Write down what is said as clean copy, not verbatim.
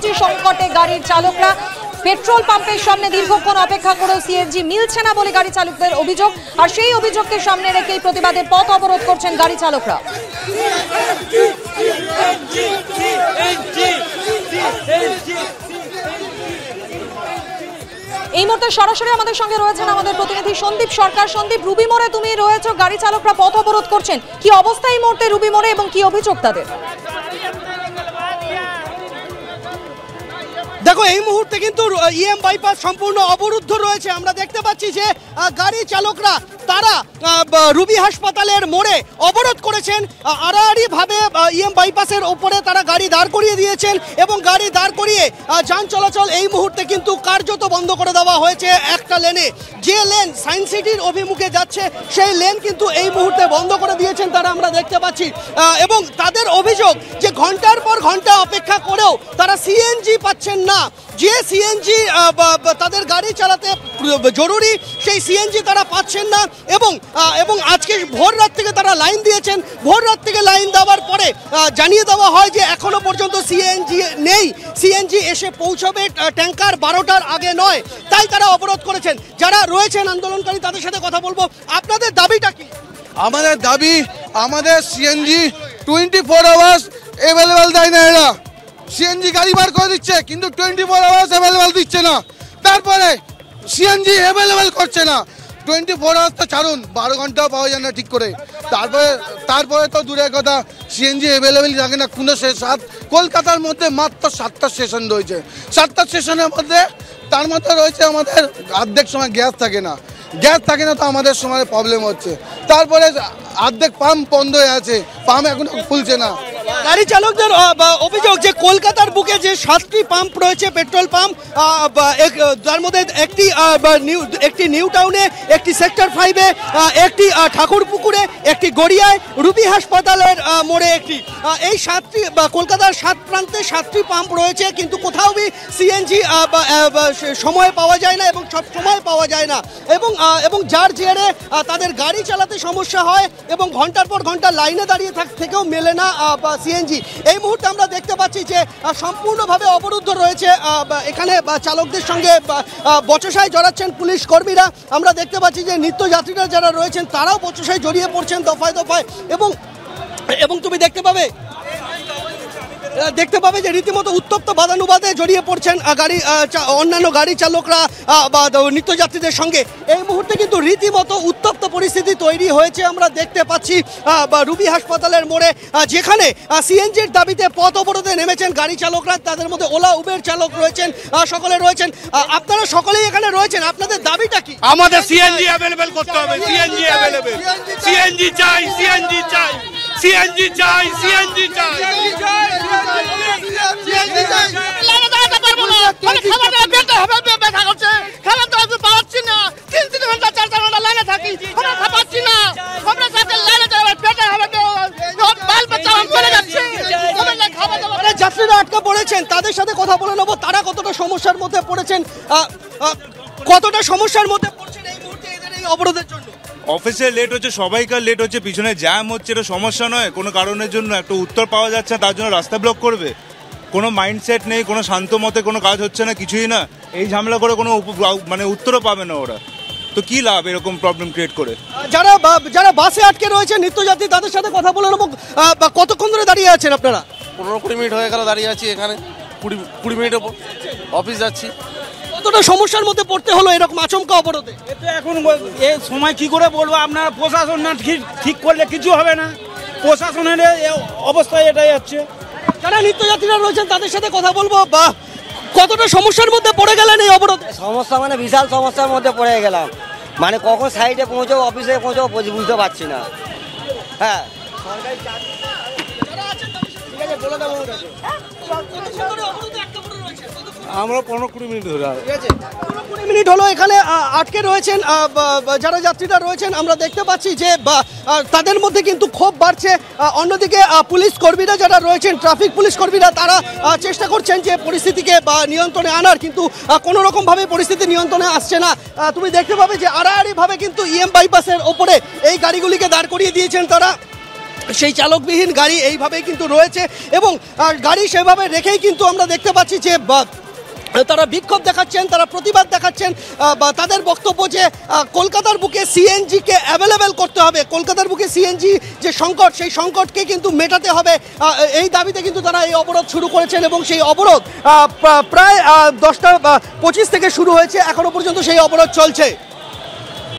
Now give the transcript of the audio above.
CNG সংকটে গাড়ির চালকরা পেট্রোল পাম্পের সামনে দীর্ঘক্ষণ অপেক্ষা করেও সিএনজি মিলছে না বলে গাড়ি চালকদের অভিযোগ। আর সেই অভিযোগকে সামনে রেখেই প্রতিবাদে পথ অবরোধ করছেন গাড়ি চালকরা। এই মুহূর্তে সরাসরি আমাদের সঙ্গে রয়েছেন আমাদের প্রতিনিধি সন্দীপ সরকার। সন্দীপ, রুবি মোড়ে তুমি রয়েছো, গাড়ি চালকরা পথ অবরোধ করছেন, কি অবস্থা এই মুহূর্তে রুবি মোড়ে এবং কি অভিযোগ তাদের? দেখো, এই মুহূর্তে কিন্তু ইএম বাইপাস সম্পূর্ণ অবরুদ্ধ রয়েছে। আমরা দেখতে পাচ্ছি যে গাড়ি চালকরা তারা রুবি হাসপাতালের মোড়ে অবরোধ করেছেন। আড়াআড়ি ভাবে ইএম বাইপাসের ওপরে তারা গাড়ি দাঁড় করিয়ে দিয়েছেন এবং গাড়ি দাঁড় করিয়ে যান চলাচল এই মুহূর্তে কিন্তু কার্যত বন্ধ করে দেওয়া হয়েছে। একটা লেনে, যে লেন সায়েন্স সিটির অভিমুখে যাচ্ছে, সেই লেন কিন্তু এই মুহূর্তে বন্ধ করে দিয়েছেন তারা, আমরা দেখতে পাচ্ছি। এবং তাদের অভিযোগ যে ঘন্টার পর ঘন্টা অপেক্ষা করেও তারা সিএনজি পাচ্ছেন না। যে সিএনজি তাদের গাড়ি চালাতে জরুরি, সেই সিএনজি তারা পাচ্ছেন না। এবং আজকে ভোর রাত থেকে তারা লাইন দিয়েছেন। ভোর রাত থেকে লাইন দেওয়ার পরে জানিয়ে দেওয়া হয় যে এখনো পর্যন্ত সিএনজি নেই, সিএনজি এসে পৌঁছবে ট্যাঙ্কার 12টার আগে নয়, তাই তারা অবরোধ করেছেন। যারা রয়েছেন আন্দোলনকারী তাদের সাথে কথা বলবো। আপনাদের দাবিটা কি? আমাদের দাবি, আমাদের সিএনজি 24 আওয়ার্স অ্যাভেলেবেল দেয় না। এরা সিএনজি গাড়ি বার করে দিচ্ছে কিন্তু 24 আওয়ার্স অ্যাভেলেবেল দিচ্ছে না। তারপরে সিএনজি অ্যাভেলেবেল করছে না। 24 আওয়ার্স তো ছাড়ুন, 12 ঘন্টাও পাওয়া যায় না ঠিক করে। তারপরে তো দূরের কথা, সিএনজি অ্যাভেলেবেল থাকে না কোনো শেষ। কলকাতার মধ্যে মাত্র 7টা স্টেশন রয়েছে। 7টা স্টেশনের মধ্যে তার মধ্যে রয়েছে আমাদের অর্ধেক সময় গ্যাস থাকে না। তো আমাদের সময় প্রবলেম হচ্ছে। তারপরে অর্ধেক পাম্প বন্ধ হয়ে আছে, পাম্প এখনো খুলছে না। গাড়ি চালকদের অভিযোগ যে কলকাতার বুকে যে 7টি পাম্প রয়েছে, পেট্রোল পাম্প, তার মধ্যে একটি নিউ টাউনে, একটি সেক্টর 5-এ, একটি ঠাকুরপুকুরে, একটি গড়িয়ায়, রুবি হাসপাতালের মোড়ে একটি, এই 7টি কলকাতার 7 প্রান্তে 7টি পাম্প রয়েছে। কিন্তু কোথাও সিএনজি সময় পাওয়া যায় না এবং সব সময় পাওয়া যায় না এবং যার জেরে তাদের গাড়ি চালাতে সমস্যা হয় এবং ঘন্টার পর ঘন্টা লাইনে দাঁড়িয়ে থেকেও মেলে না সিএনজি। এই মুহূর্তে আমরা দেখতে পাচ্ছি যে সম্পূর্ণভাবে অবরুদ্ধ রয়েছে। এখানে চালকদের সঙ্গে বচসায় জড়াচ্ছেন পুলিশ কর্মীরা। আমরা দেখতে পাচ্ছি যে নিত্যযাত্রীরা যারা রয়েছেন তারাও বচসায় জড়িয়ে পড়ছেন দফায় দফায় এবং তুমি দেখতে পাবে যে রীতিমতো উত্তপ্ত বাদানুবাদে জড়িয়ে পড়ছেন অন্যান্য গাড়ি চালকরা বা নিত্যযাত্রীদের সঙ্গে। এই মুহূর্তে কিন্তু রীতিমতো উত্তপ্ত পরিস্থিতি তৈরি হয়েছে। আমরা দেখতে পাচ্ছি রুবি হাসপাতালের মোড়ে, যেখানে সিএনজির দাবিতে পথ অবরোধে নেমেছেন গাড়ি চালকরা। তাদের মধ্যে ওলা উবের চালক রয়েছেন, সকলে রয়েছেন। আপনারা সকলেই এখানে রয়েছেন, আপনাদের দাবিটা কি? আমাদের সিএনজি অ্যাভেলেবেল করতে হবে। সিএনজি অ্যাভেলেবেল, সিএনজি চাই, সিএনজি চাই, সিএনজি চাই, সিএনজি চাই। যাত্রীরা আটকা পড়েছেন, তাদের সাথে কথা বলে নেবো তারা কতটা সমস্যার মধ্যে পড়েছেন, কতটা সমস্যার মধ্যে পড়ছেন এই মুহূর্তে এদের এই অবরোধের জন্য। অফিসে লেট হচ্ছে, সবাইকার লেট হচ্ছে, পিছনে জ্যাম হচ্ছে, এটা সমস্যা নয় কোনো কারণের জন্য। একটা উত্তর পাওয়া যাচ্ছে না, তার জন্য রাস্তা ব্লক করবে? কোনো মাইন্ডসেট নেই, কোনো শান্ত মতে কোনো কাজ হচ্ছে না, কিছুই না। এই ঝামেলা করে কোনো উত্তরও পাবে না ওরা, তো কি লাভ এরকম প্রবলেম ক্রিয়েট করে? যারা বাসে আটকে রয়েছে নিত্যযাত্রী, তাদের সাথে কথা বলে নেবো। কতক্ষণ ধরে দাঁড়িয়ে আছেন আপনারা? 15-20 মিনিট হয়ে গেল দাঁড়িয়ে আছি এখানে। 20 মিনিট অফিস যাচ্ছি। কতটা সমস্যার মধ্যে পড়তে হলো এরকম আচমকা অবরোধে? এখন এই সময় কি করে বলবো, আপনারা প্রশাসন না ঠিক করলে কিছু হবে না। প্রশাসনের অবস্থায় এটাই হচ্ছে। যারা নিত্যযাত্রীরা রয়েছেন তাদের সাথে কথা বলবো। কতটা সমস্যার মধ্যে পড়ে গেলেন এই অবরোধে? সমস্যা মানে বিশাল সমস্যার মধ্যে পড়ে গেলাম। মানে কখন সাইডে পৌঁছাবো, অফিসে পৌঁছাবো বুঝতে পারছি না। হ্যাঁ, আমরা 15-20 মিনিট ধরে 20 মিনিট হলো এখানে আটকে রয়েছেন যারা যাত্রীরা রয়েছেন। আমরা দেখতে পাচ্ছি যে তাদের মধ্যে কিন্তু ক্ষোভ বাড়ছে। অন্যদিকে পুলিশ কর্মীরা যারা রয়েছেন, ট্রাফিক পুলিশ কর্মীরা, তারা চেষ্টা করছেন যে পরিস্থিতিকে নিয়ন্ত্রণে আনার, কিন্তু কোনো রকমভাবে পরিস্থিতি নিয়ন্ত্রণে আসছে না। তুমি দেখতে পাবে যে আড়াআড়িভাবে কিন্তু ইএম বাইপাসের ওপরে এই গাড়িগুলিকে দাঁড় করিয়ে দিয়েছেন তারা। সেই চালকবিহীন গাড়ি এইভাবেই কিন্তু রয়েছে এবং গাড়ি সেভাবে রেখেই কিন্তু আমরা দেখতে পাচ্ছি যে তারা বিক্ষোভ দেখাচ্ছেন, তারা প্রতিবাদ দেখাচ্ছেন। তাদের বক্তব্য যে কলকাতার বুকে সিএনজিকে অ্যাভেলেবেল করতে হবে, কলকাতার বুকে সিএনজি যে সংকট সেই সংকটকে কিন্তু মেটাতে হবে, এই দাবিতে কিন্তু তারা এই অবরোধ শুরু করেছেন এবং সেই অবরোধ প্রায় 10টা 25 থেকে শুরু হয়েছে, এখনো পর্যন্ত সেই অবরোধ চলছে।